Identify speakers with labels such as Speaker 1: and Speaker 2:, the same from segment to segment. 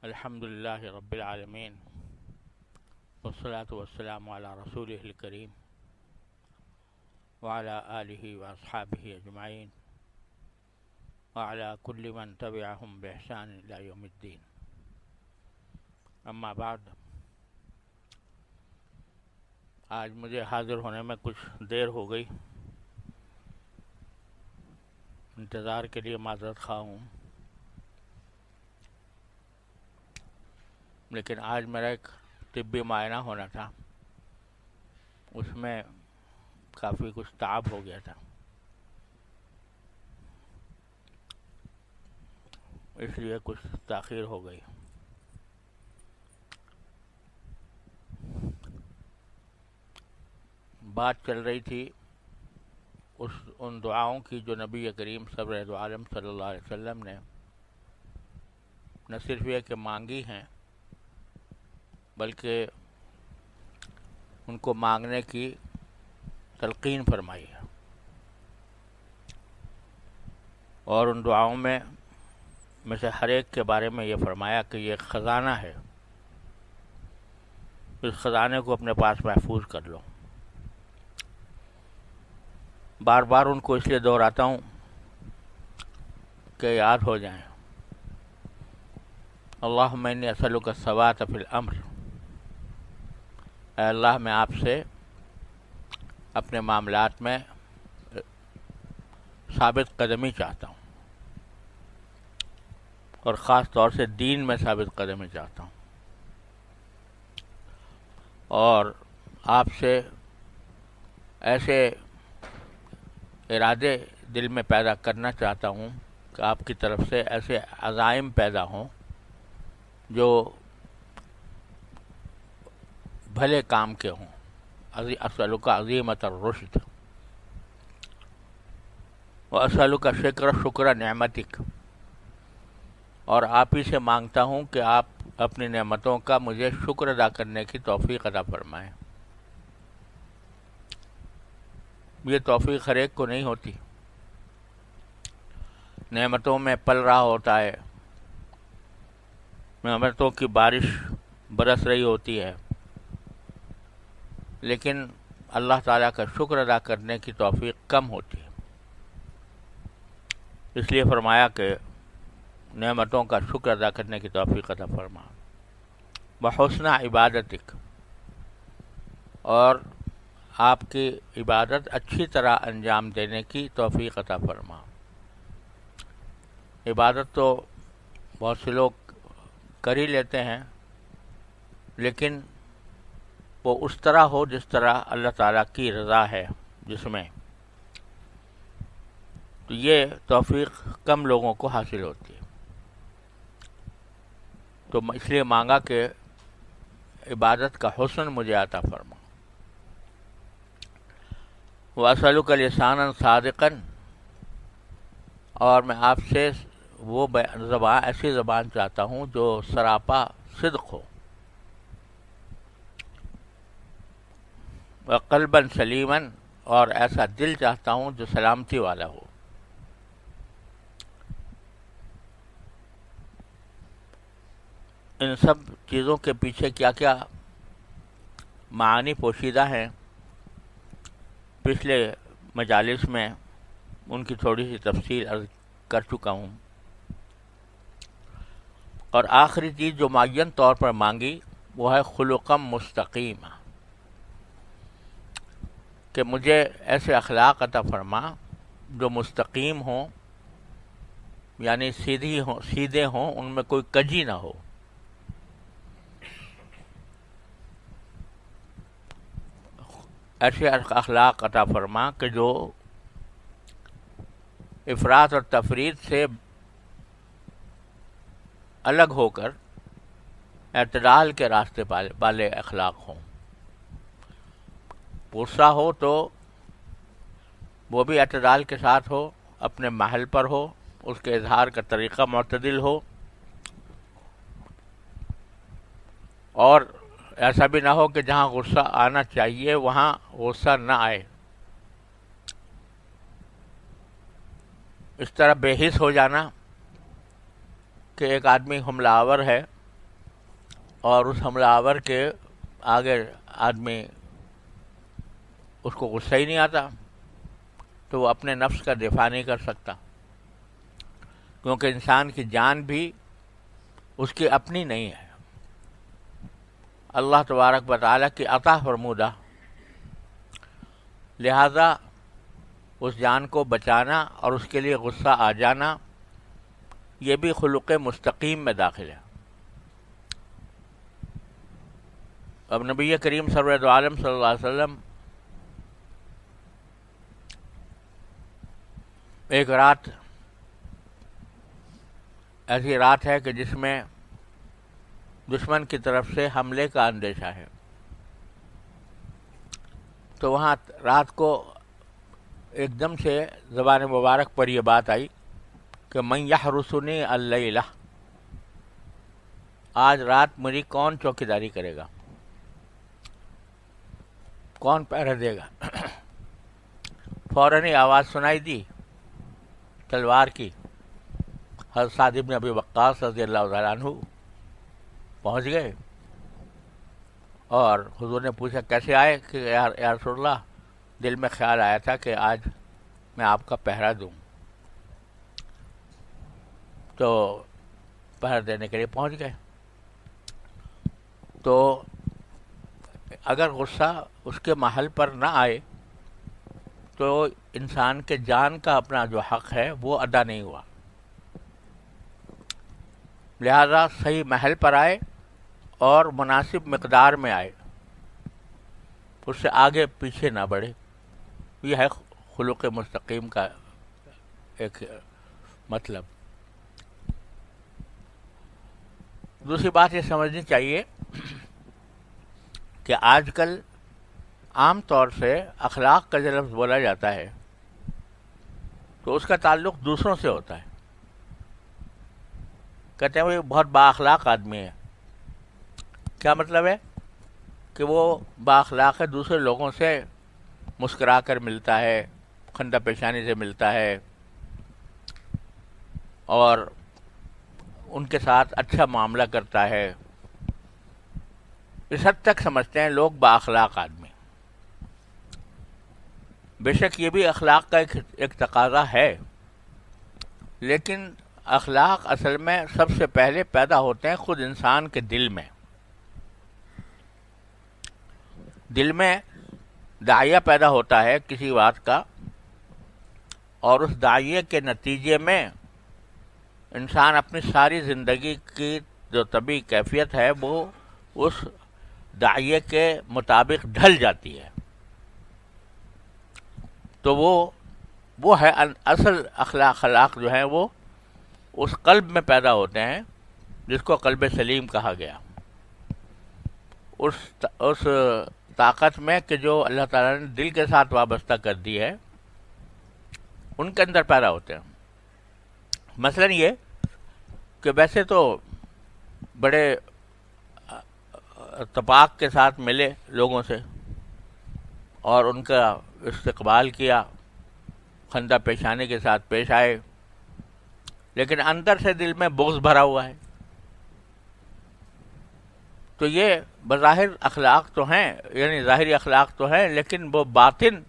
Speaker 1: الحمد لله رب العالمين والصلاة والسلام على رسوله الكريم وعلى آله وأصحابه أجمعين وعلى كل من تبعهم بإحسان إلى يوم الدين. اما بعد، آج مجھے حاضر ہونے میں کچھ دیر ہو گئی، انتظار کے لیے معذرت خواہ ہوں، لیکن آج میرا ایک طبی معائنہ ہونا تھا، اس میں کافی کچھ تعب ہو گیا تھا، اس لیے کچھ تاخیر ہو گئی۔ بات چل رہی تھی ان دعاؤں کی جو نبی کریم سرور عالم صلی اللہ علیہ وسلم نے نہ صرف یہ کہ مانگی ہیں، بلکہ ان کو مانگنے کی تلقین فرمائی ہے، اور ان دعاؤں میں سے ہر ایک کے بارے میں یہ فرمایا کہ یہ ایک خزانہ ہے، اس خزانے کو اپنے پاس محفوظ کر لو۔ بار بار ان کو اس لیے دہراتا ہوں کہ یاد ہو جائیں۔ اللہم انی اسألک الثبات فی الامر، اے اللہ میں آپ سے اپنے معاملات میں ثابت قدمی چاہتا ہوں، اور خاص طور سے دین میں ثابت قدمی چاہتا ہوں، اور آپ سے ایسے ارادے دل میں پیدا کرنا چاہتا ہوں کہ آپ کی طرف سے ایسے عزائم پیدا ہوں جو بھلے کام کے ہوں۔ اسألک عظیمۃ الرشد واسألک شکر نعمتک، اور آپ ہی سے مانگتا ہوں کہ آپ اپنی نعمتوں کا مجھے شکر ادا کرنے کی توفیق عطا فرمائیں۔ یہ توفیق ہر ایک کو نہیں ہوتی، نعمتوں میں پل رہا ہوتا ہے، نعمتوں کی بارش برس رہی ہوتی ہے، لیکن اللہ تعالیٰ کا شکر ادا کرنے کی توفیق کم ہوتی ہے۔ اس لیے فرمایا کہ نعمتوں کا شکر ادا کرنے کی توفیق عطا فرما، بحسن عبادتک، اور آپ کی عبادت اچھی طرح انجام دینے کی توفیق عطا فرما۔ عبادت تو بہت سے لوگ کر ہی لیتے ہیں، لیکن وہ اس طرح ہو جس طرح اللہ تعالیٰ کی رضا ہے جس میں، تو یہ توفیق کم لوگوں کو حاصل ہوتی ہے۔ تو اس لیے مانگا کہ عبادت کا حسن مجھے عطا فرما۔ وَأَسْأَلُكَ لِسَانًا صَادِقًا، اور میں آپ سے وہ زبان، ایسی زبان چاہتا ہوں جو سراپا صدق ہو، وَقَلْبًا سَلِيمًا، اور ایسا دل چاہتا ہوں جو سلامتی والا ہو۔ ان سب چیزوں کے پیچھے کیا کیا معانی پوشیدہ ہیں، پچھلے مجالس میں ان کی تھوڑی سی تفصیل عرض کر چکا ہوں، اور آخری چیز جو معین طور پر مانگی وہ ہے خلقم مستقیم، کہ مجھے ایسے اخلاق عطا فرما جو مستقیم ہوں، یعنی سیدھے ہوں، ان میں کوئی کجی نہ ہو۔ ایسے اخلاق عطا فرما کہ جو افراط اور تفریط سے الگ ہو کر اعتدال کے راستے والے اخلاق ہوں۔ غصہ ہو تو وہ بھی اعتدال کے ساتھ ہو، اپنے محل پر ہو، اس کے اظہار کا طریقہ معتدل ہو، اور ایسا بھی نہ ہو کہ جہاں غصہ آنا چاہیے وہاں غصہ نہ آئے۔ اس طرح بے حس ہو جانا کہ ایک آدمی حملہ آور ہے اور اس حملہ آور کے آگے آدمی اس کو غصہ ہی نہیں آتا تو وہ اپنے نفس کا دفاع نہیں کر سکتا، کیونکہ انسان کی جان بھی اس کی اپنی نہیں ہے، اللہ تبارک و تعالیٰ کی عطا فرمودہ، لہذا اس جان کو بچانا اور اس کے لیے غصہ آ جانا یہ بھی خلق مستقیم میں داخل ہے۔ اب نبی کریم سرور دو عالم صلی اللہ علیہ وسلم ایک رات ایسی رات ہے کہ جس میں دشمن کی طرف سے حملے کا اندیشہ ہے، تو وہاں رات کو ایک دم سے زبان مبارک پر یہ بات آئی کہ من یحرسنی اللیلہ، آج رات میری کون چوکیداری کرے گا، کون پہرا دے گا۔ فوراً ہی آواز سنائی دی تلوار کی، حضرت سعد بن ابی وقاص رضی اللہ تعالیٰ عنہ پہنچ گئے اور حضور نے پوچھا کیسے آئے کہ یا رسول اللہ دل میں خیال آیا تھا کہ آج میں آپ کا پہرا دوں، تو پہرا دینے کے لیے پہنچ گئے۔ تو اگر غصہ اس کے محل پر نہ آئے تو انسان کے جان کا اپنا جو حق ہے وہ ادا نہیں ہوا، لہذا صحیح محل پر آئے اور مناسب مقدار میں آئے، اس سے آگے پیچھے نہ بڑھے۔ یہ ہے خلق مستقیم کا ایک مطلب۔ دوسری بات یہ سمجھنی چاہیے کہ آج کل عام طور سے اخلاق کا جو لفظ بولا جاتا ہے تو اس کا تعلق دوسروں سے ہوتا ہے، کہتے ہیں وہ بہت با اخلاق آدمی ہے۔ کیا مطلب ہے؟ کہ وہ با اخلاق ہے، دوسرے لوگوں سے مسکرا کر ملتا ہے، خندہ پیشانی سے ملتا ہے اور ان کے ساتھ اچھا معاملہ کرتا ہے، اس حد تک سمجھتے ہیں لوگ با اخلاق آدمی۔ بے شک یہ بھی اخلاق کا ایک تقاضا ہے، لیکن اخلاق اصل میں سب سے پہلے پیدا ہوتے ہیں خود انسان کے دل میں۔ دل میں داعیہ پیدا ہوتا ہے کسی بات کا، اور اس داعیے کے نتیجے میں انسان اپنی ساری زندگی کی جو طبعی کیفیت ہے وہ اس داعیے کے مطابق ڈھل جاتی ہے۔ تو وہ ہے اصل اخلاق جو ہیں وہ اس قلب میں پیدا ہوتے ہیں جس کو قلب سلیم کہا گیا، اس طاقت میں کہ جو اللہ تعالیٰ نے دل کے ساتھ وابستہ کر دی ہے، ان کے اندر پیدا ہوتے ہیں۔ مثلا یہ کہ ویسے تو بڑے اتفاق کے ساتھ ملے لوگوں سے اور ان کا استقبال کیا، خندہ پیشانی کے ساتھ پیش آئے، لیکن اندر سے دل میں بغض بھرا ہوا ہے، تو یہ بظاہر اخلاق تو ہیں، یعنی ظاہری اخلاق تو ہیں، لیکن وہ باطن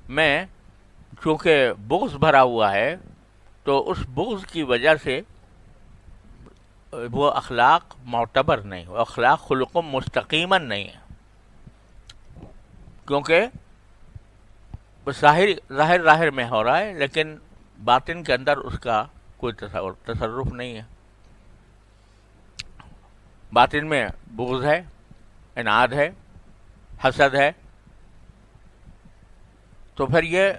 Speaker 1: میں چونکہ بغض بھرا ہوا ہے تو اس بغض کی وجہ سے وہ اخلاق معتبر نہیں، وہ اخلاق خلق مستقیما نہیں ہے، کیونکہ ظاہر میں ہو رہا ہے لیکن باطن کے اندر اس کا کوئی تصرف نہیں ہے۔ باطن میں بغض ہے، عناد ہے، حسد ہے، تو پھر یہ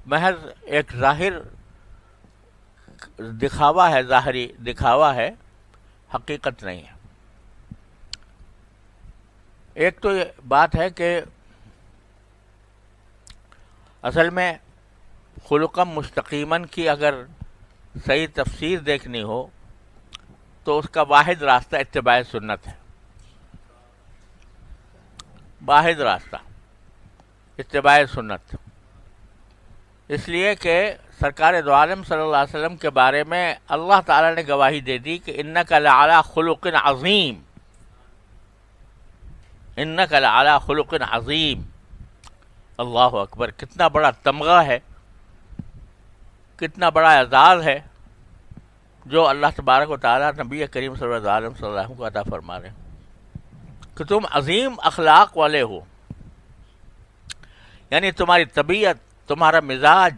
Speaker 1: محض ایک ظاہر دکھاوا ہے، ظاہری دکھاوا ہے، حقیقت نہیں ہے۔ ایک تو یہ بات ہے کہ اصل میں خلقم مستقیمن کی اگر صحیح تفسیر دیکھنی ہو تو اس کا واحد راستہ اتباع سنت ہے، واحد راستہ اتباع سنت، اس لیے کہ سرکار دو عالم صلی اللہ علیہ وسلم کے بارے میں اللہ تعالیٰ نے گواہی دے دی کہ انک لعلی خلق عظیم، انک لعلی خلق عظیم. اللہ اکبر، کتنا بڑا تمغہ ہے، کتنا بڑا اعزاز ہے جو اللہ تبارک و تعالیٰ نبی کریم صلی اللہ علیہ وسلم کو عطا فرما رہے ہیں کہ تم عظیم اخلاق والے ہو. یعنی تمہاری طبیعت، تمہارا مزاج،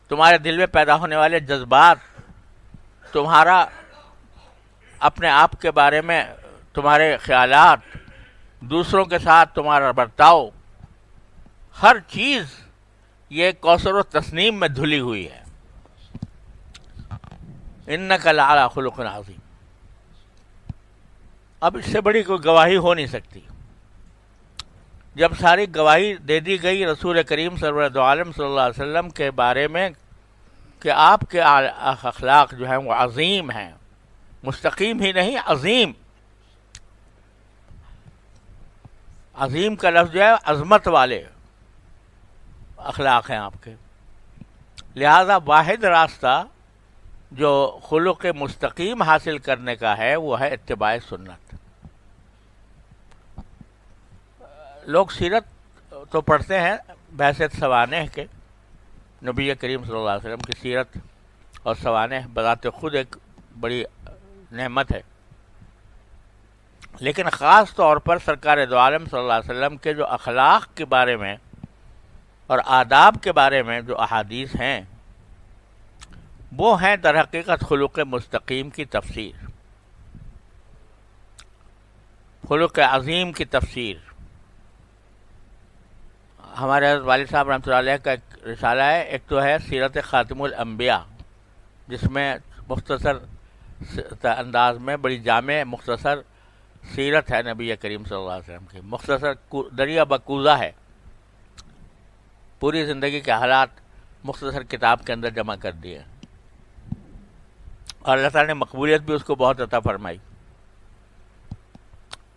Speaker 1: تمہارے دل میں پیدا ہونے والے جذبات، تمہارا اپنے آپ کے بارے میں تمہارے خیالات، دوسروں کے ساتھ تمہارا برتاؤ، ہر چیز یہ کوثر و تسنیم میں دھلی ہوئی ہے. انک لعلی خلق عظیم. اب اس سے بڑی کوئی گواہی ہو نہیں سکتی. جب ساری گواہی دے دی گئی رسول کریم صلی اللہ علیہ وسلم کے بارے میں کہ آپ کے اخلاق جو ہیں وہ عظیم ہیں، مستقیم ہی نہیں، عظیم. عظیم کا لفظ جو ہے عظمت والے اخلاق ہیں آپ کے. لہذا واحد راستہ جو خلق مستقیم حاصل کرنے کا ہے وہ ہے اتباع سنت. لوگ سیرت تو پڑھتے ہیں بحثیت سوانح کے، نبی کریم صلی اللہ علیہ وسلم کی سیرت اور سوانح بذات خود ایک بڑی نعمت ہے، لیکن خاص طور پر سرکار دو عالم صلی اللہ علیہ وسلم کے جو اخلاق کے بارے میں اور آداب کے بارے میں جو احادیث ہیں وہ ہیں در حقیقت خلق مستقیم کی تفسیر، خلق عظیم کی تفسیر. ہمارے حضرت والد صاحب رحمۃ اللہ علیہ کا ایک رسالہ ہے، ایک تو ہے سیرت خاتم الانبیاء جس میں مختصر انداز میں بڑی جامع مختصر سیرت ہے نبی کریم صلی اللہ علیہ وسلم کی، مختصر دریا بکوزہ ہے، پوری زندگی کے حالات مختصر کتاب کے اندر جمع کر دیے، اور اللہ تعالیٰ نے مقبولیت بھی اس کو بہت عطا فرمائی.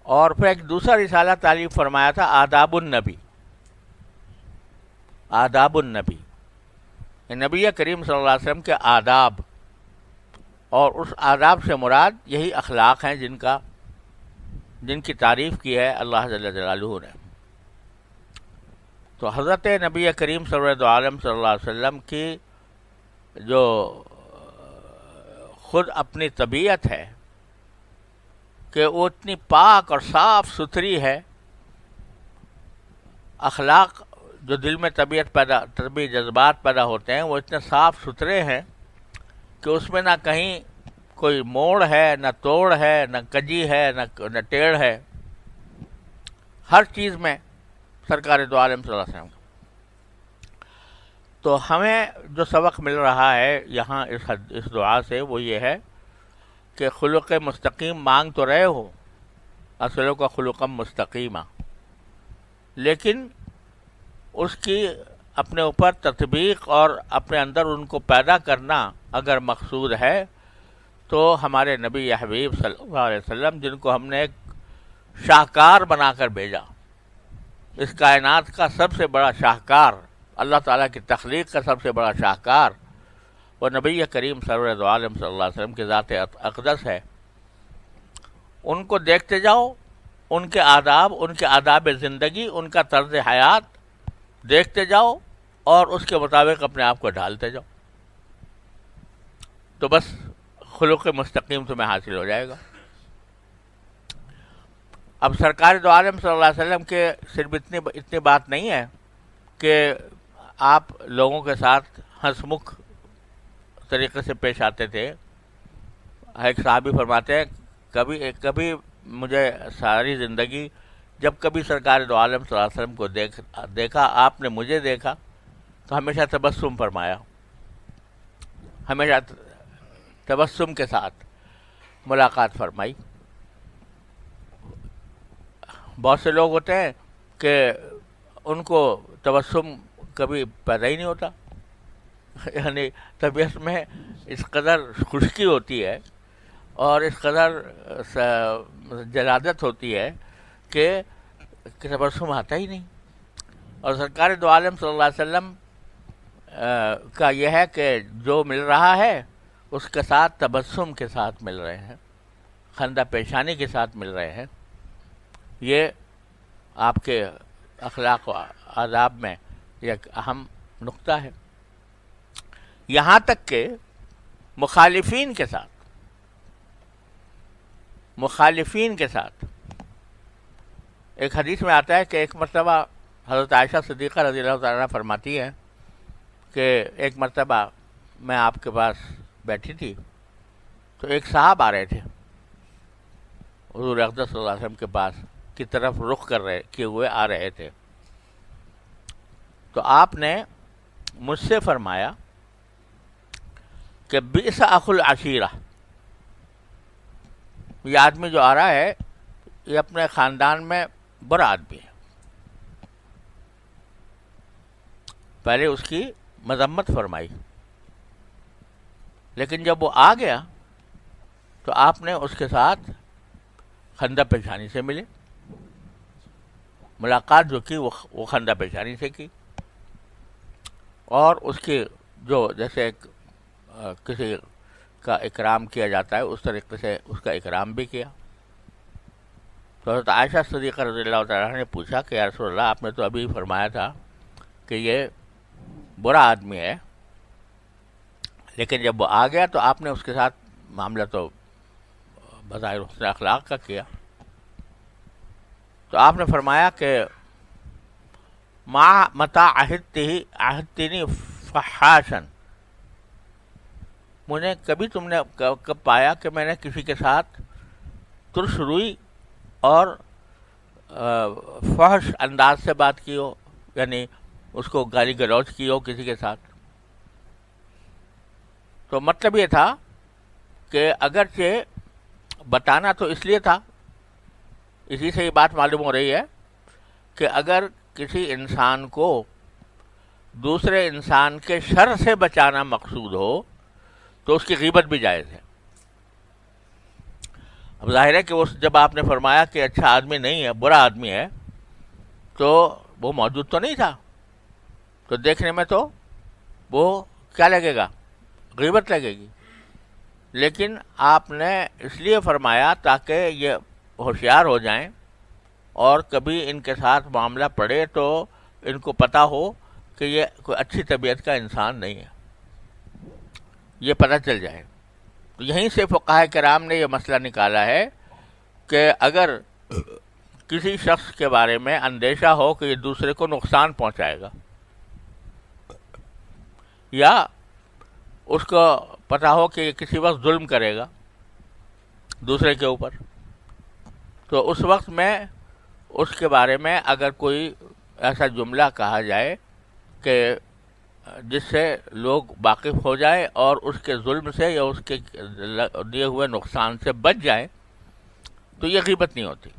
Speaker 1: اور پھر ایک دوسرا رسالہ تالیف فرمایا تھا آداب النبی. آداب النبی، نبی کریم صلی اللہ علیہ وسلم کے آداب، اور اس آداب سے مراد یہی اخلاق ہیں جن کی تعریف کی ہے اللہ جل جلالہ نے. تو حضرت نبی کریم صلی اللہ علیہ وسلم کی جو خود اپنی طبیعت ہے کہ وہ اتنی پاک اور صاف ستھری ہے، اخلاق جو دل میں طبی جذبات پیدا ہوتے ہیں وہ اتنے صاف ستھرے ہیں کہ اس میں نہ کہیں کوئی موڑ ہے، نہ توڑ ہے، نہ کجی ہے، نہ ٹیڑھ ہے. ہر چیز میں سرکار دو عالم صلی اللہ علیہ وسلم. تو ہمیں جو سبق مل رہا ہے یہاں اس دعا سے وہ یہ ہے کہ خلق مستقیم مانگ تو رہے ہو، اصلوں کا خلقم مستقیمہ، لیکن اس کی اپنے اوپر تطبیق اور اپنے اندر ان کو پیدا کرنا اگر مقصود ہے تو ہمارے نبی حبیب صلی اللہ علیہ وسلم، جن کو ہم نے ایک شاہکار بنا کر بھیجا، اس کائنات کا سب سے بڑا شاہکار، اللہ تعالیٰ کی تخلیق کا سب سے بڑا شاہکار وہ نبی کریم صلی اللہ علیہ وسلم کی ذات اقدس ہے. ان کو دیکھتے جاؤ، ان کے آداب زندگی، ان کا طرز حیات دیکھتے جاؤ اور اس کے مطابق اپنے آپ کو ڈھالتے جاؤ، تو بس خلق مستقیم تمہیں حاصل ہو جائے گا. اب سرکار دو عالم صلی اللہ علیہ وسلم کے صرف اتنی بات نہیں ہے کہ آپ لوگوں کے ساتھ ہنس مکھ طریقے سے پیش آتے تھے. ایک صحابی فرماتے ہیں کبھی مجھے ساری زندگی جب کبھی سرکار دو عالم صلی اللہ علیہ وسلم کو دیکھا، آپ نے مجھے دیکھا تو ہمیشہ تبسم فرمایا، ہمیشہ تبسم کے ساتھ ملاقات فرمائی. بہت سے لوگ ہوتے ہیں کہ ان کو تبسم کبھی پیدا ہی نہیں ہوتا، یعنی طبیعت میں اس قدر خشکی ہوتی ہے اور اس قدر جلادت ہوتی ہے کہ تبسم آتا ہی نہیں. اور سرکار دو عالم صلی اللہ علیہ وسلم کا یہ ہے کہ جو مل رہا ہے اس کے ساتھ تبسم کے ساتھ مل رہے ہیں، خندہ پیشانی کے ساتھ مل رہے ہیں. یہ آپ کے اخلاق و آداب میں یہ ایک اہم نقطہ ہے. یہاں تک کہ مخالفین کے ساتھ ایک حدیث میں آتا ہے کہ ایک مرتبہ حضرت عائشہ صدیقہ رضی اللہ تعالیٰ عنہ فرماتی ہے کہ ایک مرتبہ میں آپ کے پاس بیٹھی تھی تو ایک صاحب آ رہے تھے حضور اقدس صلی اللہ علیہ وسلم کے پاس کی طرف رخ کیے ہوئے آ رہے تھے. تو آپ نے مجھ سے فرمایا کہ بئس اخو العشیرہ، یہ آدمی جو آ رہا ہے یہ اپنے خاندان میں برا آدمی ہے. پہلے اس کی مذمت فرمائی، لیکن جب وہ آ گیا تو آپ نے اس کے ساتھ خندہ پیشانی سے ملے. ملاقات جو کی وہ خندہ پیشانی سے کی، اور اس کی جو جیسے کسی کا اکرام کیا جاتا ہے اس طریقے سے اس کا اکرام بھی کیا. تو حضرت عائشہ صدیقہ رضی اللہ تعالیٰ نے پوچھا کہ یا رسول اللہ، آپ نے تو ابھی فرمایا تھا کہ یہ برا آدمی ہے، لیکن جب وہ آ گیا تو آپ نے اس کے ساتھ معاملہ تو بظاہر حسن اخلاق کا کیا. تو آپ نے فرمایا کہ ما متا عہدتنی فحاشن، مجھے کبھی تم نے کب پایا کہ میں نے کسی کے ساتھ ترش روئی اور فحش انداز سے بات کی ہو، یعنی اس کو گالی گلوچ کی ہو کسی کے ساتھ. تو مطلب یہ تھا کہ اگرچہ بتانا تو اس لیے تھا، اسی سے یہ بات معلوم ہو رہی ہے کہ اگر کسی انسان کو دوسرے انسان کے شر سے بچانا مقصود ہو تو اس کی غیبت بھی جائز ہے. اب ظاہر ہے کہ جب آپ نے فرمایا کہ اچھا آدمی نہیں ہے، برا آدمی ہے، تو وہ موجود تو نہیں تھا، تو دیکھنے میں تو وہ کیا لگے گا، غیبت لگے گی. لیکن آپ نے اس لیے فرمایا تاکہ یہ ہوشیار ہو جائیں اور کبھی ان کے ساتھ معاملہ پڑے تو ان کو پتہ ہو کہ یہ کوئی اچھی طبیعت کا انسان نہیں ہے، یہ پتہ چل جائے. تو یہیں سے فقہاء کرام نے یہ مسئلہ نکالا ہے کہ اگر کسی شخص کے بارے میں اندیشہ ہو کہ یہ دوسرے کو نقصان پہنچائے گا، یا اس کو پتہ ہو کہ یہ کسی وقت ظلم کرے گا دوسرے کے اوپر، تو اس وقت میں اس کے بارے میں اگر کوئی ایسا جملہ کہا جائے کہ جس سے لوگ واقف ہو جائے اور اس کے ظلم سے یا اس کے دیے ہوئے نقصان سے بچ جائیں، تو یہ غیبت نہیں ہوتی.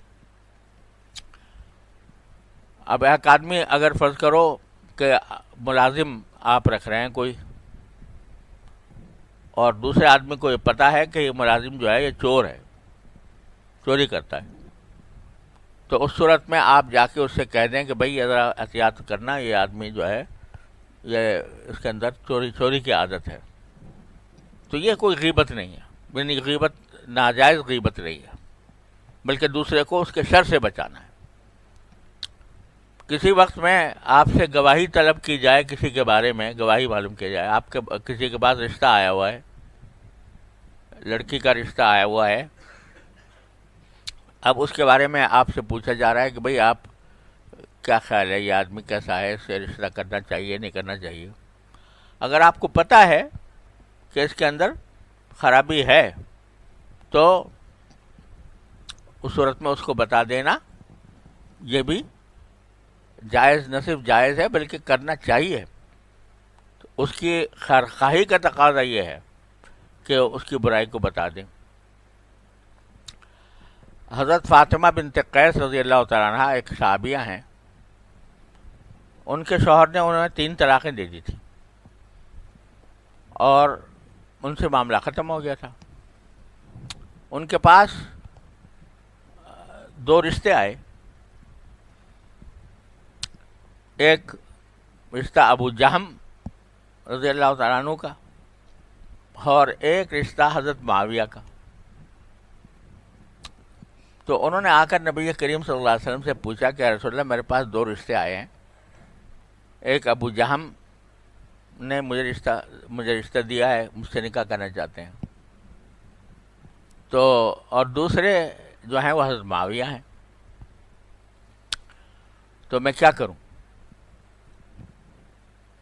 Speaker 1: اب ایک آدمی اگر فرض کرو کہ ملازم آپ رکھ رہے ہیں کوئی، اور دوسرے آدمی کو یہ پتا ہے کہ یہ ملازم جو ہے یہ چور ہے، چوری کرتا ہے، تو اس صورت میں آپ جا کے اس سے کہہ دیں کہ بھائی ذرا احتیاط کرنا، یہ آدمی جو ہے یہ اس کے اندر چوری کی عادت ہے. تو یہ کوئی غیبت نہیں ہے، یعنی غیبت ناجائز غیبت نہیں ہے، بلکہ دوسرے کو اس کے شر سے بچانا ہے. کسی وقت میں آپ سے گواہی طلب کی جائے کسی کے بارے میں، گواہی معلوم کی جائے، آپ کے کسی کے پاس رشتہ آیا ہوا ہے، لڑکی کا رشتہ آیا ہوا ہے، اب اس کے بارے میں آپ سے پوچھا جا رہا ہے کہ بھئی آپ کیا خیال ہے، یہ آدمی کیسا ہے، اس سے رشتہ کرنا چاہیے نہیں کرنا چاہیے. اگر آپ کو پتہ ہے کہ اس کے اندر خرابی ہے تو اس صورت میں اس کو بتا دینا یہ بھی جائز، نہ صرف جائز ہے بلکہ کرنا چاہیے. اس کی خیرخواہی کا تقاضا یہ ہے کہ اس کی برائی کو بتا دیں. حضرت فاطمہ بنت قیس رضی اللہ تعالیٰ عنہ ایک صحابیہ ہیں، ان کے شوہر نے انہیں 3 طلاقیں دے دی تھی اور ان سے معاملہ ختم ہو گیا تھا. ان کے پاس 2 رشتے آئے، ایک رشتہ ابو جہم رضی اللہ تعالیٰ عنہ کا اور ایک رشتہ حضرت معاویہ کا. تو انہوں نے آ کر نبی کریم صلی اللہ علیہ وسلم سے پوچھا کہ رسول اللہ میرے پاس 2 رشتے آئے ہیں، ایک ابو جہم نے مجھے رشتہ دیا ہے، مجھ سے نکاح کرنا چاہتے ہیں، تو اور دوسرے جو ہیں وہ حضرت معاویہ ہیں، تو میں کیا کروں؟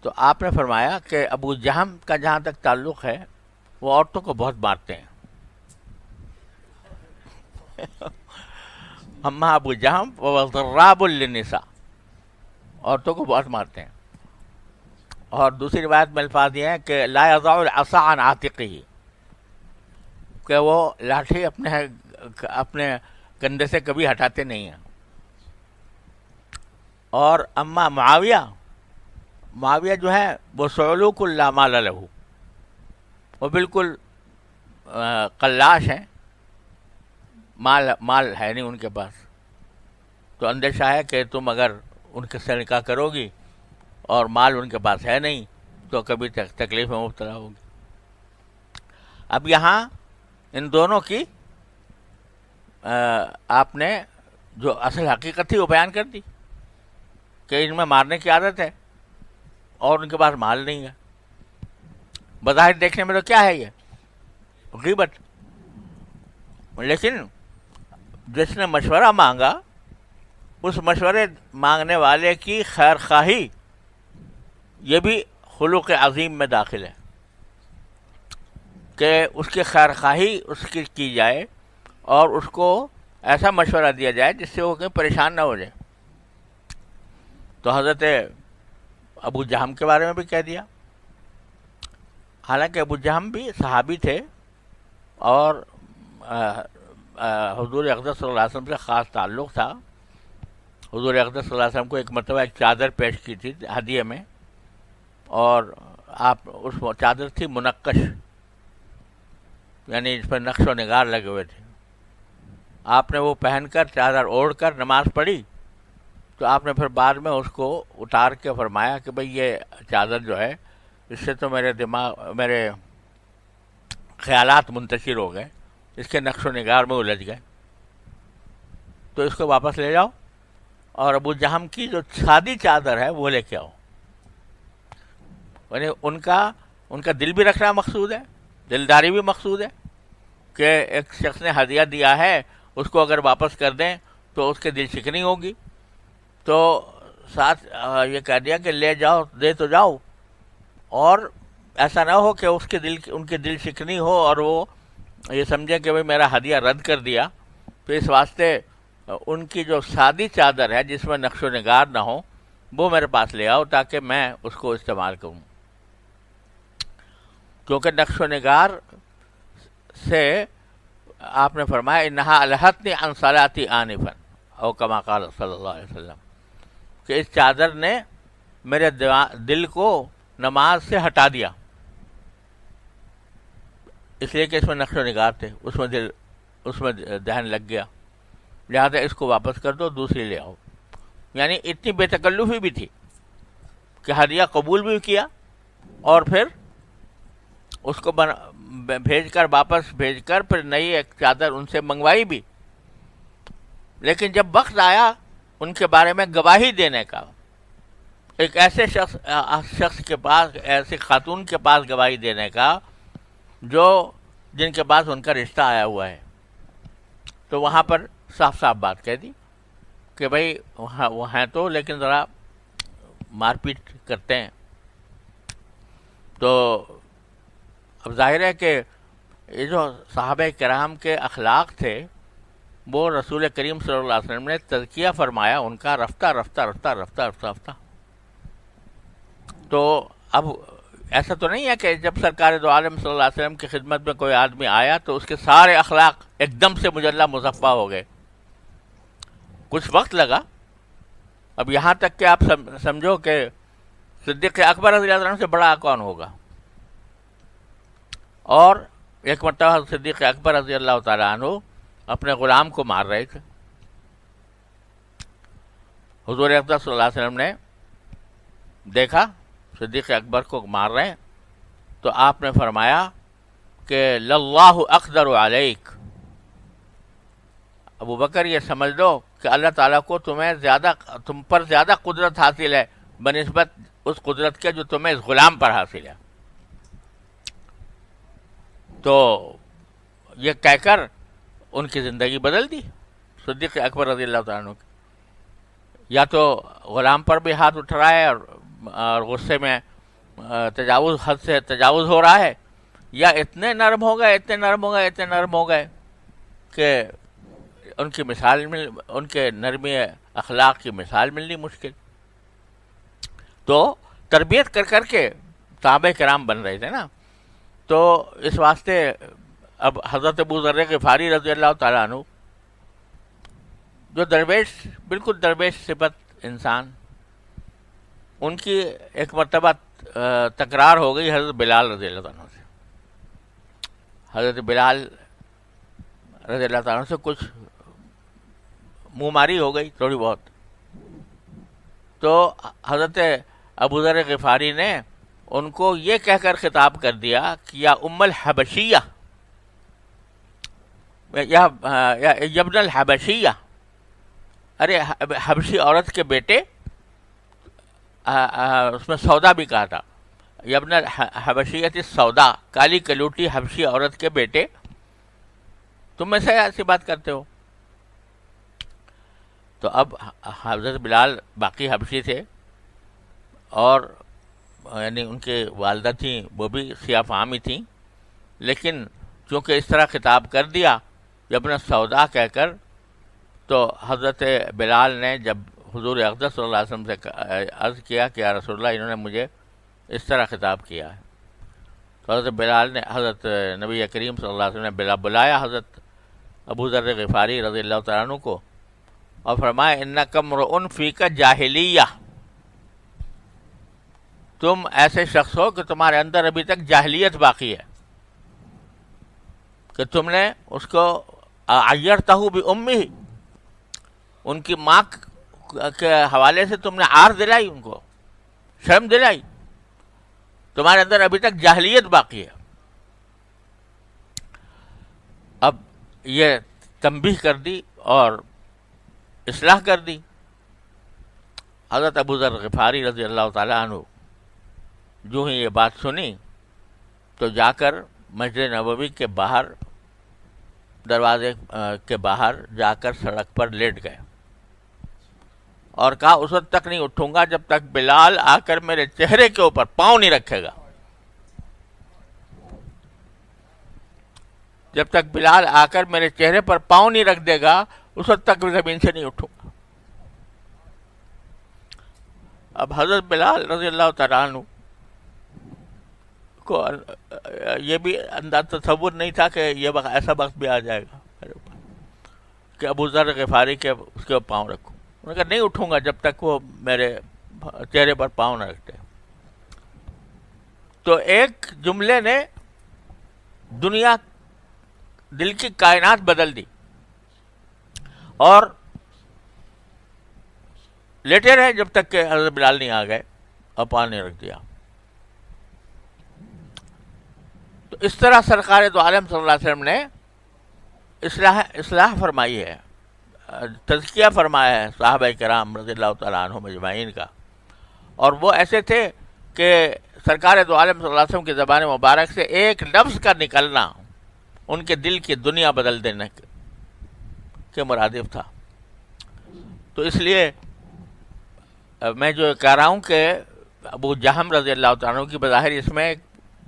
Speaker 1: تو آپ نے فرمایا کہ ابو جہم کا جہاں تک تعلق ہے وہ عورتوں کو بہت مارتے ہیں، اما ابو جہم وضراب للنساء، عورتوں کو بہت مارتے ہیں. اور دوسری روایت میں الفاظ یہ ہیں کہ لا یضع العصا عن عاتقہ، کہ وہ لاٹھی اپنے کندھے سے کبھی ہٹاتے نہیں ہیں. اور اما معاویہ جو ہے وہ صعلوک لا مال لہ، وہ بالکل قلاش ہیں، مال ہے نہیں ان کے پاس، تو اندیشہ ہے کہ تم اگر ان کے سے نکاح کرو گی اور مال ان کے پاس ہے نہیں تو کبھی تکلیف میں مبتلا ہوگی. اب یہاں ان دونوں کی آپ نے جو اصل حقیقت تھی وہ بیان کر دی کہ ان میں مارنے کی عادت ہے اور ان کے پاس مال نہیں ہے. بظاہر دیکھنے میں تو کیا ہے یہ غیبت، لیکن جس نے مشورہ مانگا اس مشورے مانگنے والے کی خیر خواہی یہ بھی خلوق عظیم میں داخل ہے کہ اس کی خیر خواہی اس کی جائے اور اس کو ایسا مشورہ دیا جائے جس سے وہ کہیں پریشان نہ ہو جائے. تو حضرت ابو جہم کے بارے میں بھی کہہ دیا، حالانکہ ابو جہم بھی صحابی تھے اور حضور اقدس صلی اللہ علیہ وسلم سے خاص تعلق تھا. حضور اقدس صلی اللہ علیہ وسلم کو ایک مرتبہ ایک چادر پیش کی تھی ہدیے میں، اور آپ اس چادر تھی منقش، یعنی اس پر نقش و نگار لگے ہوئے تھے. آپ نے وہ پہن کر چادر اوڑھ کر نماز پڑھی، تو آپ نے پھر بعد میں اس کو اتار کے فرمایا کہ بھئی یہ چادر جو ہے اس سے تو میرے خیالات منتشر ہو گئے، اس کے نقش و نگار میں الجھ گئے، تو اس کو واپس لے جاؤ اور ابو جہم کی جو سادی چادر ہے وہ لے کے آؤ. یعنی ان کا دل بھی رکھنا مقصود ہے، دلداری بھی مقصود ہے کہ ایک شخص نے ہدیہ دیا ہے اس کو اگر واپس کر دیں تو اس کے دل شکنی ہوگی، تو ساتھ یہ کہہ دیا کہ لے جاؤ، دے تو جاؤ، اور ایسا نہ ہو کہ ان کے دل شکنی ہو اور وہ یہ سمجھے کہ بھئی میرا ہدیہ رد کر دیا. تو اس واسطے ان کی جو سادی چادر ہے جس میں نقش و نگار نہ ہو وہ میرے پاس لے آؤ تاکہ میں اس کو استعمال کروں، کیونکہ نقش و نگار سے آپ نے فرمایا انہا الہتنی عن صلاتی آنفا او کما قال صلی اللہ علیہ وسلم، کہ اس چادر نے میرے دل کو نماز سے ہٹا دیا، اس لیے کہ اس میں نقش و نگار تھے، اس میں دہن لگ گیا، لہذا اس کو واپس کر دو، دوسری لے آؤ. یعنی اتنی بے تکلفی بھی تھی کہ ہدیہ قبول بھی کیا اور پھر اس کو واپس بھیج کر پھر نئی ایک چادر ان سے منگوائی بھی. لیکن جب وقت آیا ان کے بارے میں گواہی دینے کا، ایک ایسے شخص کے پاس، ایسی خاتون کے پاس گواہی دینے کا جن کے پاس ان کا رشتہ آیا ہوا ہے، تو وہاں پر صاف صاف بات کہہ دی کہ بھئی وہ ہیں تو لیکن ذرا مار پیٹ کرتے ہیں. تو اب ظاہر ہے کہ یہ جو صحابہ کرام کے اخلاق تھے وہ رسول کریم صلی اللہ علیہ وسلم نے تزکیہ فرمایا ان کا رفتہ رفتہ رفتہ رفتہ رفتہ رفتہ. تو اب ایسا تو نہیں ہے کہ جب سرکار دو عالم صلی اللہ علیہ وسلم کی خدمت میں کوئی آدمی آیا تو اس کے سارے اخلاق ایک دم سے مجلہ مصفا ہو گئے. کچھ وقت لگا. اب یہاں تک کہ آپ سمجھو کہ صدیق اکبر رضی اللہ عنہ سے بڑا کون ہوگا. اور ایک مرتبہ صدیق اکبر رضی اللہ تعالیٰ عنہ اپنے غلام کو مار رہے تھے. حضور اقدس صلی اللہ علیہ وسلم نے دیکھا صدیق اکبر کو مار رہے ہیں تو آپ نے فرمایا کہ للہ اقدر علیک، ابو بکر یہ سمجھ لو کہ اللہ تعالیٰ کو تم پر زیادہ قدرت حاصل ہے بنسبت اس قدرت کے جو تمہیں اس غلام پر حاصل ہے. تو یہ کہہ کر ان کی زندگی بدل دی صدیق اکبر رضی اللہ تعالیٰ عنہ کی. یا تو غلام پر بھی ہاتھ اٹھ رہا ہے اور غصے میں حد سے تجاوز ہو رہا ہے، یا اتنے نرم ہو گئے کہ ان کی مثال ان کے نرمی اخلاق کی مثال ملنی مشکل. تو تربیت کر کے صحابہ کرام بن رہے تھے نا. تو اس واسطے اب حضرت ابو ذر غفاری رضی اللہ تعالیٰ عنہ جو بالکل درویش صفت انسان، ان کی ایک مرتبہ تکرار ہو گئی حضرت بلال رضی اللہ عنہ سے. حضرت بلال رضی اللہ تعالیٰ عنہ سے کچھ منہ ماری ہو گئی تھوڑی بہت. تو حضرت ابو ذر غفاری نے ان کو یہ کہہ کر خطاب کر دیا کہ یا ام الحبشیہ، یا ابن الحبشیہ، ارے حبشی عورت کے بیٹے، اس میں سودا بھی کہا تھا، ابن الحبشیۃ السودا، کالی کلوٹی حبشی عورت کے بیٹے، تم میں سے ایسی بات کرتے ہو. تو اب حضرت بلال باقی حبشی تھے، اور یعنی ان کے والدہ تھیں وہ بھی سیاہ فہمی تھیں، لیکن چونکہ اس طرح خطاب کر دیا ابن السودا کہہ کر، تو حضرت بلال نے جب حضور اقدس صلی اللہ علیہ وسلم سے عرض کیا کہ یا رسول اللہ انہوں نے مجھے اس طرح خطاب کیا ہے. تو حضرت بلال نے حضرت نبی کریم صلی اللہ علیہ وسلم نے بلایا حضرت ابو ذر غفاری رضی اللہ تعالیٰ عنہ کو، اور فرمایا انک امرؤ فیک جاہلیہ، تم ایسے شخص ہو کہ تمہارے اندر ابھی تک جاہلیت باقی ہے، کہ تم نے اس کو عیرتہ بامہ، ان کی ماں کے حوالے سے تم نے عار دلائی، ان کو شرم دلائی، تمہارے اندر ابھی تک جاہلیت باقی ہے. اب یہ تنبیہ کر دی اور اصلاح کر دی. حضرت ابو ذر غفاری رضی اللہ تعالیٰ عنہ جو ہی یہ بات سنی تو جا کر مسجد نبوی کے باہر، دروازے کے باہر جا کر سڑک پر لیٹ گئے اور کہا اس وقت تک نہیں اٹھوں گا جب تک بلال آ کر میرے چہرے کے اوپر پاؤں نہیں رکھے گا. جب تک بلال آ کر میرے چہرے پر پاؤں نہیں رکھ دے گا اس وقت تک زمین سے نہیں اٹھوں گا. اب حضرت بلال رضی اللہ تعالیٰ عنہ کو یہ بھی انداز تصور نہیں تھا کہ یہ ایسا وقت بھی آ جائے گا کہ ابو ذر غفاری کے اس کے پاؤں رکھوں. انہوں نے کہا نہیں اٹھوں گا جب تک وہ میرے چہرے پر پاؤں نہ رکھتے. تو ایک جملے نے دنیا، دل کی کائنات بدل دی، اور لیٹے رہے جب تک کہ حضرت بلال نہیں آ گئے اور پاؤں نہیں رکھ دیا. تو اس طرح سرکار دو عالم صلی اللہ علیہ وسلم نے اصلاح فرمائی ہے، تزکیہ فرمایا ہے صحابہ کرام رضی اللہ تعالیٰ عنہم اجمعین کا. اور وہ ایسے تھے کہ سرکار دو عالم صلی اللہ علیہ وسلم کی زبان مبارک سے ایک لفظ کا نکلنا ان کے دل کی دنیا بدل دینے کے مرادف تھا. تو اس لیے میں جو کہہ رہا ہوں کہ ابو جہم رضی اللہ تعالیٰ عنہ کی بظاہر اس میں ایک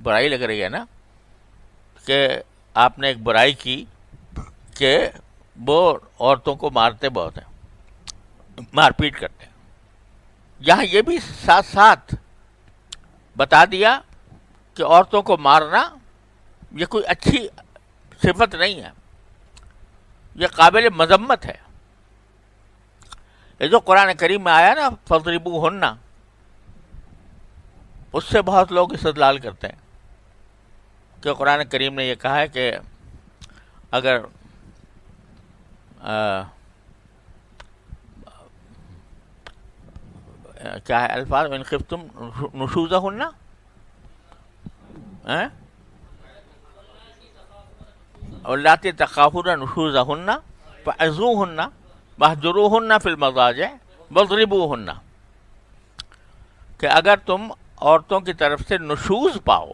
Speaker 1: برائی لگ رہی ہے نا، کہ آپ نے ایک برائی کی کہ وہ عورتوں کو مارتے بہت ہیں، مار پیٹ کرتے ہیں. یہاں یہ بھی ساتھ ساتھ بتا دیا کہ عورتوں کو مارنا یہ کوئی اچھی صفت نہیں ہے، یہ قابل مذمت ہے. یہ جو قرآن کریم میں آیا نا فَاضْرِبُوهُنَّ، اس سے بہت لوگ استدلال کرتے ہیں کہ قرآن کریم نے یہ کہا ہے کہ اگر کیا ہے الفاظ، ان خفتم نشوزہن، واللاتی تخافون نشوزہن فعزوہن واہجروہن فی المضاجع واضربوہن، کہ اگر تم عورتوں کی طرف سے نشوز پاؤ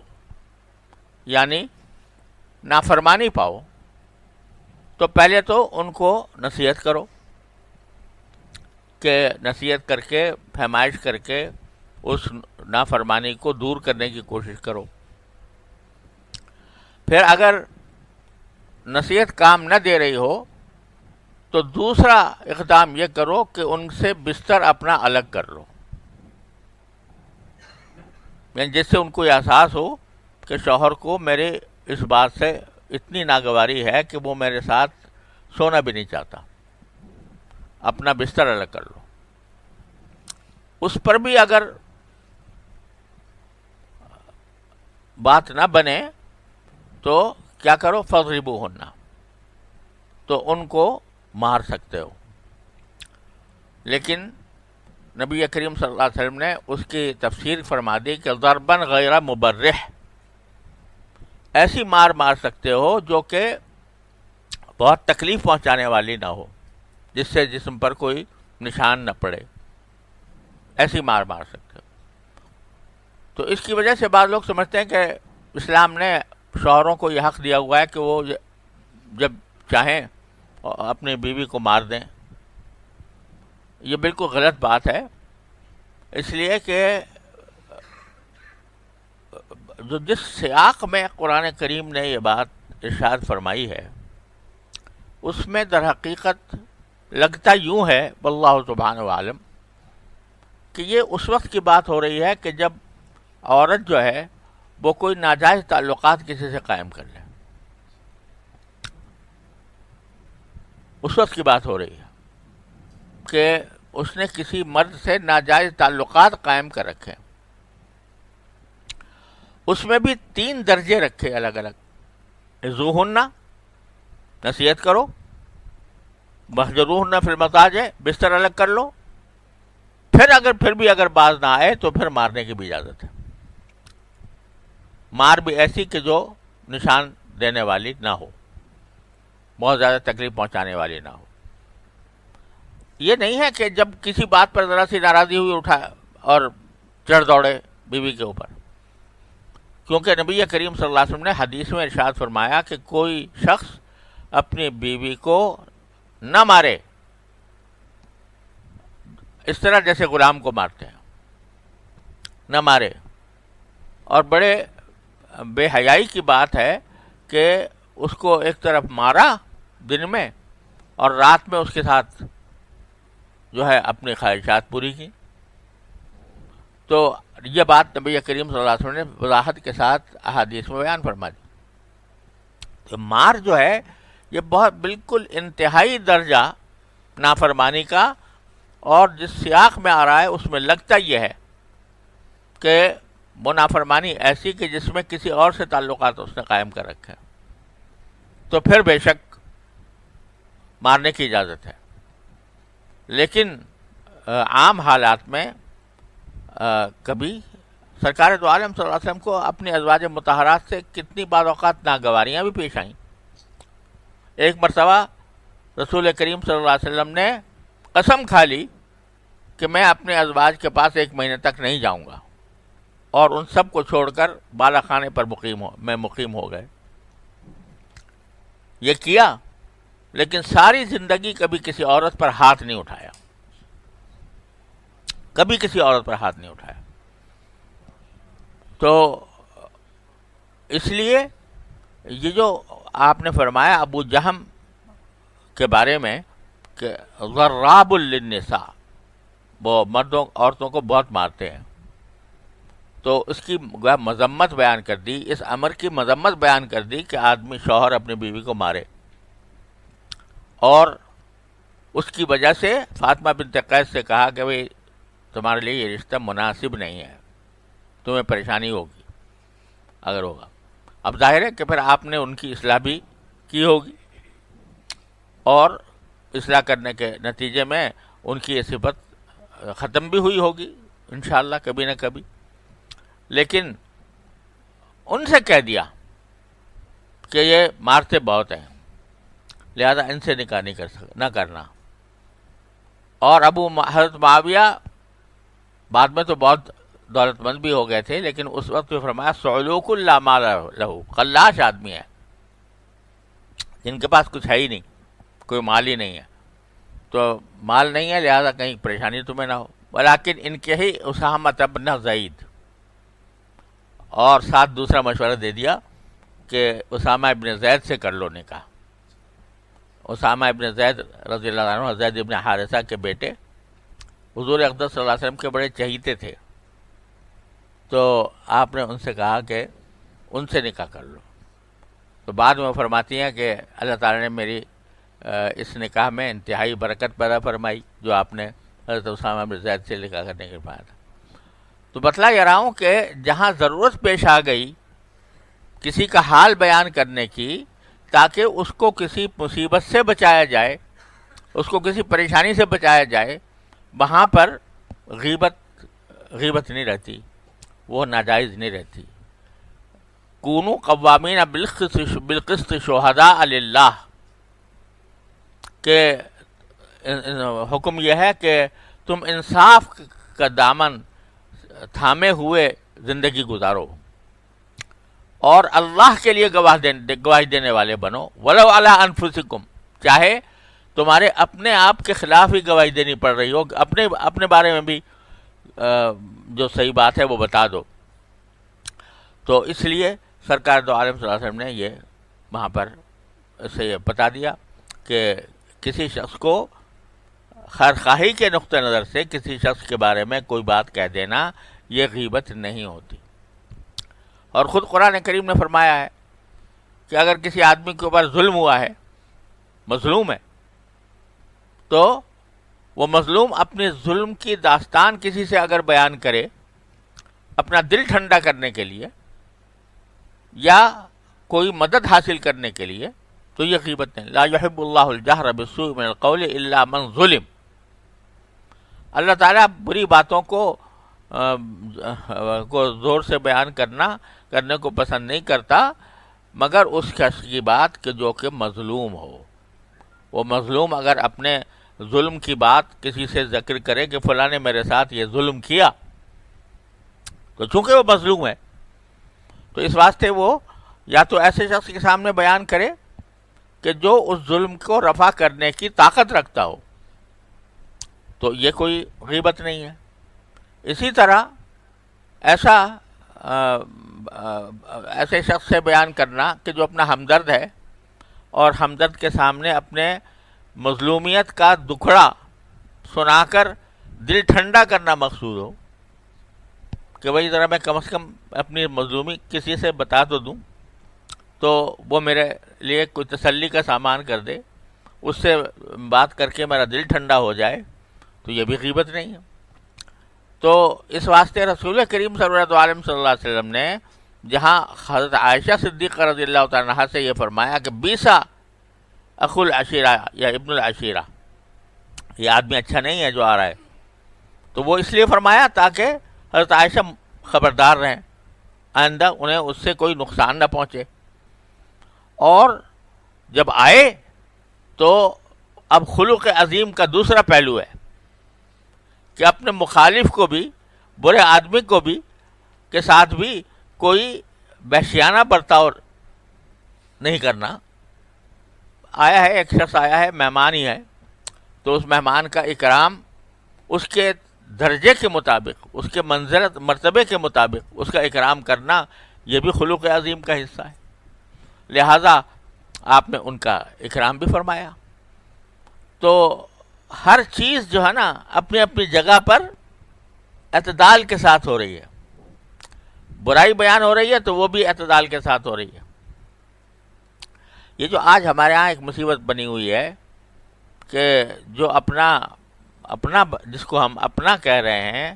Speaker 1: یعنی نافرمانی پاؤ تو پہلے تو ان کو نصیحت کرو، کہ نصیحت کر کے فہمائش کر کے اس نافرمانی کو دور کرنے کی کوشش کرو۔ پھر اگر نصیحت کام نہ دے رہی ہو تو دوسرا اقدام یہ کرو کہ ان سے بستر اپنا الگ کر لو، یعنی جس سے ان کو یہ احساس ہو کہ شوہر کو میرے اس بات سے اتنی ناگواری ہے کہ وہ میرے ساتھ سونا بھی نہیں چاہتا، اپنا بستر الگ کر لو۔ اس پر بھی اگر بات نہ بنے تو کیا کرو، فضربوہن، تو ان کو مار سکتے ہو۔ لیکن نبی کریم صلی اللہ علیہ وسلم نے اس کی تفسیر فرما دی کہ ضربن غیر مبرح، ایسی مار سکتے ہو جو کہ بہت تکلیف پہنچانے والی نہ ہو، جس سے جسم پر کوئی نشان نہ پڑے، ایسی مار سکتے ہو۔ تو اس کی وجہ سے بعض لوگ سمجھتے ہیں کہ اسلام نے شوہروں کو یہ حق دیا ہوا ہے کہ وہ جب چاہیں اپنی بیوی کو مار دیں۔ یہ بالکل غلط بات ہے، اس لیے کہ جس سیاق میں قرآن کریم نے یہ بات ارشاد فرمائی ہے اس میں در حقیقت لگتا یوں ہے، واللہ سبحانہ عالم، کہ یہ اس وقت کی بات ہو رہی ہے کہ جب عورت جو ہے وہ کوئی ناجائز تعلقات کسی سے قائم کر لے، اس وقت کی بات ہو رہی ہے کہ اس نے کسی مرد سے ناجائز تعلقات قائم کر رکھے، اس میں بھی 3 درجے رکھے الگ الگ، عزوہن نصیحت کرو، واہجروہن فی المضاجع بستر الگ کر لو، پھر بھی اگر باز نہ آئے تو پھر مارنے کی بھی اجازت ہے، مار بھی ایسی کہ جو نشان دینے والی نہ ہو، بہت زیادہ تکلیف پہنچانے والی نہ ہو۔ یہ نہیں ہے کہ جب کسی بات پر ذرا سی ناراضی ہوئی اٹھا اور چڑھ دوڑے بیوی کے اوپر، کیونکہ نبی کریم صلی اللہ علیہ وسلم نے حدیث میں ارشاد فرمایا کہ کوئی شخص اپنی بیوی کو نہ مارے اس طرح جیسے غلام کو مارتے ہیں، نہ مارے۔ اور بڑے بے حیائی کی بات ہے کہ اس کو ایک طرف مارا دن میں اور رات میں اس کے ساتھ جو ہے اپنی خواہشات پوری کی۔ تو یہ بات نبی کریم صلی اللہ علیہ وسلم نے وضاحت کے ساتھ احادیث میں بیان فرما دی۔ تو مار جو ہے یہ بہت بالکل انتہائی درجہ نافرمانی کا، اور جس سیاق میں آ رہا ہے اس میں لگتا یہ ہے کہ وہ نافرمانی ایسی کہ جس میں کسی اور سے تعلقات اس نے قائم کر رکھے، تو پھر بے شک مارنے کی اجازت ہے۔ لیکن عام حالات میں کبھی سرکار دو عالم صلی اللہ علیہ وسلم کو اپنی ازواج مطہرات سے کتنی بعض اوقات ناگواریاں بھی پیش آئیں۔ ایک مرتبہ رسول کریم صلی اللہ علیہ وسلم نے قسم کھا لی کہ میں اپنے ازواج کے پاس 1 مہینے تک نہیں جاؤں گا، اور ان سب کو چھوڑ کر بالا خانے پر مقیم ہو گئے۔ یہ کیا، لیکن ساری زندگی کبھی کسی عورت پر ہاتھ نہیں اٹھایا، کبھی کسی عورت پر ہاتھ نہیں اٹھایا۔ تو اس لیے یہ جو آپ نے فرمایا ابو جہم کے بارے میں کہ ضراب للنساء، وہ مردوں عورتوں کو بہت مارتے ہیں، تو اس کی مذمت بیان کر دی، اس امر کی مذمت بیان کر دی کہ آدمی شوہر اپنی بیوی کو مارے، اور اس کی وجہ سے فاطمہ بنت قیس سے کہا کہ بھئی تمہارے لیے یہ رشتہ مناسب نہیں ہے، تمہیں پریشانی ہوگی اگر ہوگا۔ اب ظاہر ہے کہ پھر آپ نے ان کی اصلاح بھی کی ہوگی، اور اصلاح کرنے کے نتیجے میں ان کی یہ صفت ختم بھی ہوئی ہوگی انشاءاللہ کبھی نہ کبھی۔ لیکن ان سے کہہ دیا کہ یہ مارتے بہت ہیں، لہذا ان سے نکاح نہیں نہ کرنا. اور حضرت معاویہ بعد میں تو بہت دولت مند بھی ہو گئے تھے، لیکن اس وقت بھی فرمایا صعلوک لا مال لہو، خلاش آدمی ہے جن کے پاس کچھ ہے ہی نہیں، کوئی مال ہی نہیں ہے. تو مال نہیں ہے لہذا کہیں پریشانی تمہیں نہ ہو. ولیکن ان کے ہی اسامہ بن زید، اور ساتھ دوسرا مشورہ دے دیا کہ اسامہ ابن زید سے کر لو نکاح. اسامہ ابن زید رضی اللہ عنہ زید ابن حارثہ کے بیٹے حضور اقدس صلی اللہ علیہ وسلم کے بڑے چہیتے تھے، تو آپ نے ان سے کہا کہ ان سے نکاح کر لو. تو بعد میں وہ فرماتی ہیں کہ اللہ تعالیٰ نے میری اس نکاح میں انتہائی برکت پیدا فرمائی جو آپ نے حضرت اسامہ بن زید سے نکاح کرنے کے بعد. تو بتلا یہ رہا ہوں کہ جہاں ضرورت پیش آ گئی کسی کا حال بیان کرنے کی تاکہ اس کو کسی مصیبت سے بچایا جائے، اس کو کسی پریشانی سے بچایا جائے، وہاں پر غیبت نہیں رہتی، وہ ناجائز نہیں رہتی. کونوا قوامین بالقسط شہداء للہ، کہ حکم یہ ہے کہ تم انصاف کا دامن تھامے ہوئے زندگی گزارو اور اللہ کے لیے گواہی دینے والے بنو. ولو علی انفسکم، چاہے تمہارے اپنے آپ کے خلاف ہی گواہی دینی پڑ رہی ہو، اپنے بارے میں بھی جو صحیح بات ہے وہ بتا دو. تو اس لیے سرکار دو عالم صلی اللہ علیہ وسلم نے یہ وہاں پر سے یہ بتا دیا کہ کسی شخص کو خیرخواہی کے نقطہ نظر سے کسی شخص کے بارے میں کوئی بات کہہ دینا یہ غیبت نہیں ہوتی. اور خود قرآن کریم نے فرمایا ہے کہ اگر کسی آدمی کے اوپر ظلم ہوا ہے، مظلوم ہے، تو وہ مظلوم اپنے ظلم کی داستان کسی سے اگر بیان کرے اپنا دل ٹھنڈا کرنے کے لیے یا کوئی مدد حاصل کرنے کے لیے، تو یہ غیبت نہیں. لا یحب اللہ الجہر بالسوء من القول الا من ظلم. اللہ تعالیٰ بری باتوں کو زور سے بیان کرنے کو پسند نہیں کرتا مگر اس شخص کی بات کہ جو کہ مظلوم ہو. وہ مظلوم اگر اپنے ظلم کی بات کسی سے ذکر کرے کہ فلاں نے میرے ساتھ یہ ظلم کیا، تو چونکہ وہ مظلوم ہے تو اس واسطے وہ یا تو ایسے شخص کے سامنے بیان کرے کہ جو اس ظلم کو رفع کرنے کی طاقت رکھتا ہو، تو یہ کوئی غیبت نہیں ہے. اسی طرح ایسے شخص سے بیان کرنا کہ جو اپنا ہمدرد ہے اور ہمدرد کے سامنے اپنے مظلومیت کا دکھڑا سنا کر دل ٹھنڈا کرنا مقصود ہو کہ بھائی ذرا میں کم از کم اپنی مظلومی کسی سے بتا تو دوں، تو وہ میرے لیے کوئی تسلی کا سامان کر دے، اس سے بات کر کے میرا دل ٹھنڈا ہو جائے، تو یہ بھی غیبت نہیں ہے. تو اس واسطے رسول کریم صلی اللہ علیہ وسلم نے جہاں حضرت عائشہ صدیقہ رضی اللہ تعالیٰ عنہا سے یہ فرمایا کہ بیسا اخو العشیرہ یا ابن العشیرہ، یہ آدمی اچھا نہیں ہے جو آ رہا ہے، تو وہ اس لیے فرمایا تاکہ حضرت عائشہ خبردار رہیں، آئندہ انہیں اس سے کوئی نقصان نہ پہنچے. اور جب آئے تو اب خلق عظیم کا دوسرا پہلو ہے کہ اپنے مخالف کو بھی، برے آدمی کو بھی کے ساتھ بھی کوئی وحشیانہ برتاؤ نہیں کرنا. آیا ہے ایک شخص، آیا ہے مہمان ہی ہے، تو اس مہمان کا اکرام اس کے درجے کے مطابق، اس کے منزلت مرتبے کے مطابق اس کا اکرام کرنا یہ بھی خلق عظیم کا حصہ ہے. لہذا آپ نے ان کا اکرام بھی فرمایا. تو ہر چیز جو ہے نا اپنی اپنی جگہ پر اعتدال کے ساتھ ہو رہی ہے. برائی بیان ہو رہی ہے تو وہ بھی اعتدال کے ساتھ ہو رہی ہے. یہ جو آج ہمارے ہاں ایک مصیبت بنی ہوئی ہے کہ جو اپنا جس کو ہم اپنا کہہ رہے ہیں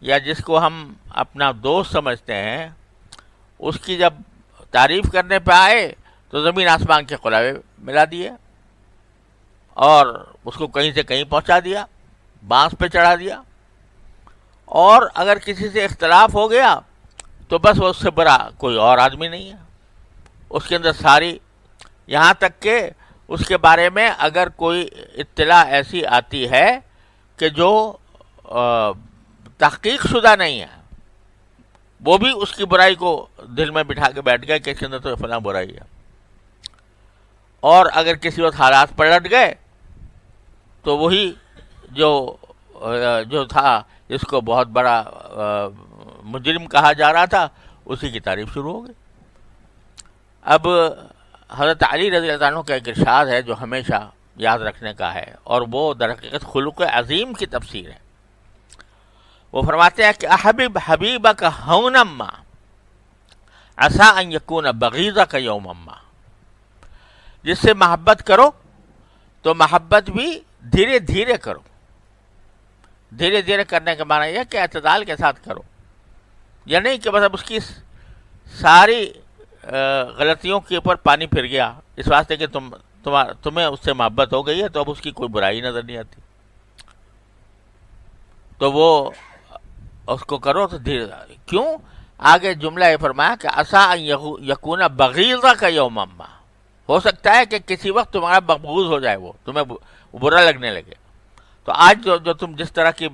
Speaker 1: یا جس کو ہم اپنا دوست سمجھتے ہیں، اس کی جب تعریف کرنے پہ آئے تو زمین آسمان کے قلعے ملا دیے اور اس کو کہیں سے کہیں پہنچا دیا، بانس پہ چڑھا دیا. اور اگر کسی سے اختلاف ہو گیا تو بس وہ اس سے بڑا کوئی اور آدمی نہیں ہے. اس کے اندر ساری، یہاں تک کہ اس کے بارے میں اگر کوئی اطلاع ایسی آتی ہے کہ جو تحقیق شدہ نہیں ہے، وہ بھی اس کی برائی کو دل میں بٹھا کے بیٹھ گئے کہ اس کے اندر تو فلاں برائی ہے، اور اگر کسی وقت حالات پلٹ گئے تو وہی جو تھا جس کو بہت بڑا مجرم کہا جا رہا تھا، اسی کی تعریف شروع ہو گئی۔ اب حضرت علی رضی اللہ عنہ کا ایک ارشاد ہے جو ہمیشہ یاد رکھنے کا ہے، اور وہ در حقیقت خلق عظیم کی تفسیر ہے۔ وہ فرماتے ہیں کہ احبب حبیبک ہونما عسیٰ ان یکون بغیضک یومما، جس سے محبت کرو تو محبت بھی دھیرے دھیرے کرو۔ دھیرے دھیرے کرنے کا معنی یہ کہ اعتدال کے ساتھ کرو، یا نہیں کہ مطلب اس کی ساری غلطیوں کے اوپر پانی پھر گیا اس واسطے کہ تمہیں اس سے محبت ہو گئی ہے تو اب اس کی کوئی برائی نظر نہیں آتی، تو وہ اس کو کرو تو دھیرے دھیرے۔ کیوں؟ آگے جملہ یہ فرمایا کہ عسیٰ ان یکون بغیضک یومما، ہو سکتا ہے کہ کسی وقت تمہارا مقبوض ہو جائے، وہ تمہیں برا لگنے لگے۔ تو آج جو تم جس طرح کی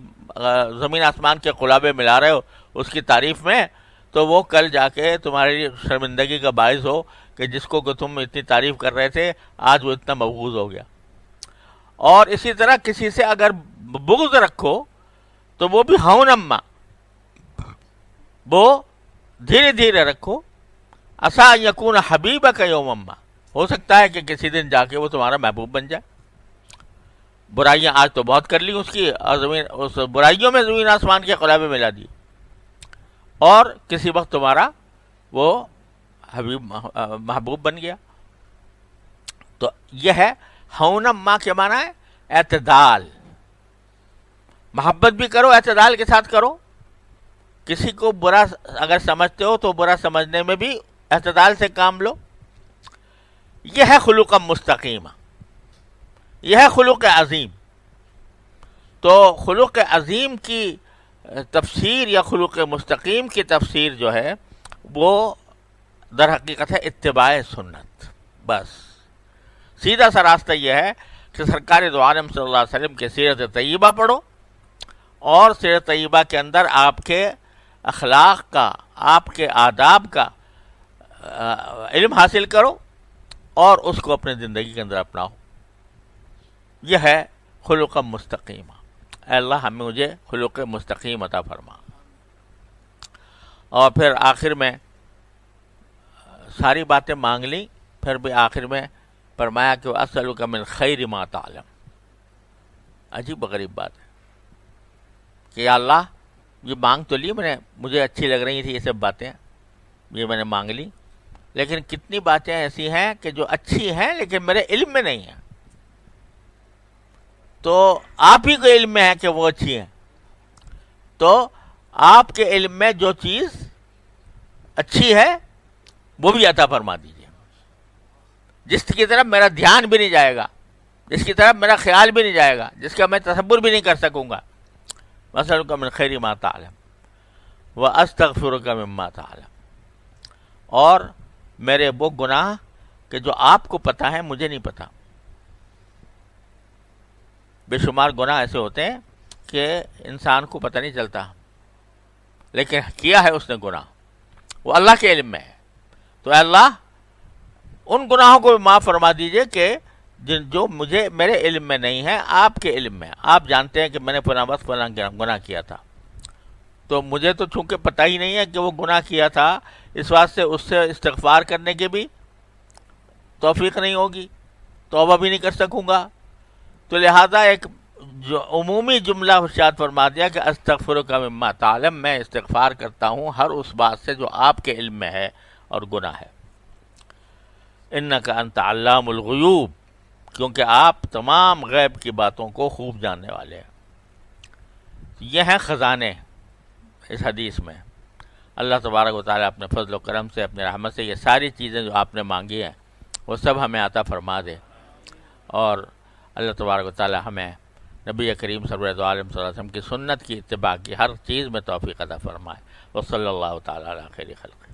Speaker 1: زمین آسمان کے قلابے ملا رہے ہو اس کی تعریف میں، تو وہ کل جا کے تمہاری شرمندگی کا باعث ہو کہ جس کو تم اتنی تعریف کر رہے تھے آج وہ اتنا مبغوض ہو گیا۔ اور اسی طرح کسی سے اگر بغض رکھو تو وہ بھی ہونما، وہ دھیرے دھیرے رکھو۔ عسیٰ ان یکون حبیبک یومما، ہو سکتا ہے کہ کسی دن جا کے وہ تمہارا محبوب بن جائے۔ برائیاں آج تو بہت کر لی اس کی، اور اس برائیوں میں زمین آسمان کے قلابے ملا دی، اور کسی وقت تمہارا وہ محبوب بن گیا۔ تو یہ ہے ہونما کے معنی ہے اعتدال۔ محبت بھی کرو، اعتدال کے ساتھ کرو۔ کسی کو برا اگر سمجھتے ہو تو برا سمجھنے میں بھی اعتدال سے کام لو۔ یہ ہے خلق مستقیم، یہ ہے خلق عظیم۔ تو خلق عظیم کی تفسیر یا خلق مستقیم کی تفسیر جو ہے وہ در حقیقت ہے اتباع سنت۔ بس سیدھا سا راستہ یہ ہے کہ سرکار دو عالم صلی اللہ علیہ وسلم کے سیرت طیبہ پڑھو، اور سیرت طیبہ کے اندر آپ کے اخلاق کا، آپ کے آداب کا علم حاصل کرو، اور اس کو اپنے زندگی کے اندر اپناؤ۔ یہ ہے خلق مستقیم۔ اے اللہ مجھے خلق مستقیم عطا فرما۔ اور پھر آخر میں ساری باتیں مانگ لیں، پھر بھی آخر میں فرمایا کہ اسألک من خیر ما تعلم۔ عجیب و غریب بات ہے کہ یا اللہ یہ مانگ تو لی میں نے، مجھے اچھی لگ رہی تھی یہ سب باتیں، یہ میں نے مانگ لی، لیکن کتنی باتیں ایسی ہیں کہ جو اچھی ہیں لیکن میرے علم میں نہیں ہیں، تو آپ ہی کے علم میں ہے کہ وہ اچھی ہیں، تو آپ کے علم میں جو چیز اچھی ہے وہ بھی عطا فرما دیجیے، جس کی طرف میرا دھیان بھی نہیں جائے گا، جس کی طرف میرا خیال بھی نہیں جائے گا، جس کا میں تصور بھی نہیں کر سکوں گا۔ وَأَسْأَلُكَ مِنْ خَيْرِ مَا تَعْلَمُ وَأَسْتَغْفِرُكَ مِمَّا تَعْلَمُ، اور میرے وہ گناہ کہ جو آپ کو پتہ ہے مجھے نہیں پتہ۔ بے شمار گناہ ایسے ہوتے ہیں کہ انسان کو پتہ نہیں چلتا، لیکن کیا ہے اس نے گناہ، وہ اللہ کے علم میں ہے۔ تو اے اللہ ان گناہوں کو بھی معاف فرما دیجئے کہ جو مجھے میرے علم میں نہیں ہے، آپ کے علم میں۔ آپ جانتے ہیں کہ میں نے فلاں وقت فلاں گناہ کیا تھا، تو مجھے تو چونکہ پتہ ہی نہیں ہے کہ وہ گناہ کیا تھا، اس واسطے اس سے استغفار کرنے کی بھی توفیق نہیں ہوگی، توبہ بھی نہیں کر سکوں گا۔ تو لہذا ایک جو عمومی جملہ ارشاد فرما دیا کہ استغفرک مما تعلم، میں استغفار کرتا ہوں ہر اس بات سے جو آپ کے علم میں ہے اور گناہ ہے۔ انک انت علام الغیوب، کیونکہ آپ تمام غیب کی باتوں کو خوب جاننے والے ہیں۔ یہ ہیں خزانے اس حدیث میں۔ اللہ تبارک و تعالیٰ اپنے فضل و کرم سے، اپنے رحمت سے یہ ساری چیزیں جو آپ نے مانگی ہیں وہ سب ہمیں عطا فرما دے، اور اللہ تبارک و تعالیٰ ہمیں نبی کریم صلی اللہ علیہ وسلم کی سنت کی اتباع کی ہر چیز میں توفیق عطا فرمائے۔ وصلی اللہ تعالیٰ علی خیر خلقہ۔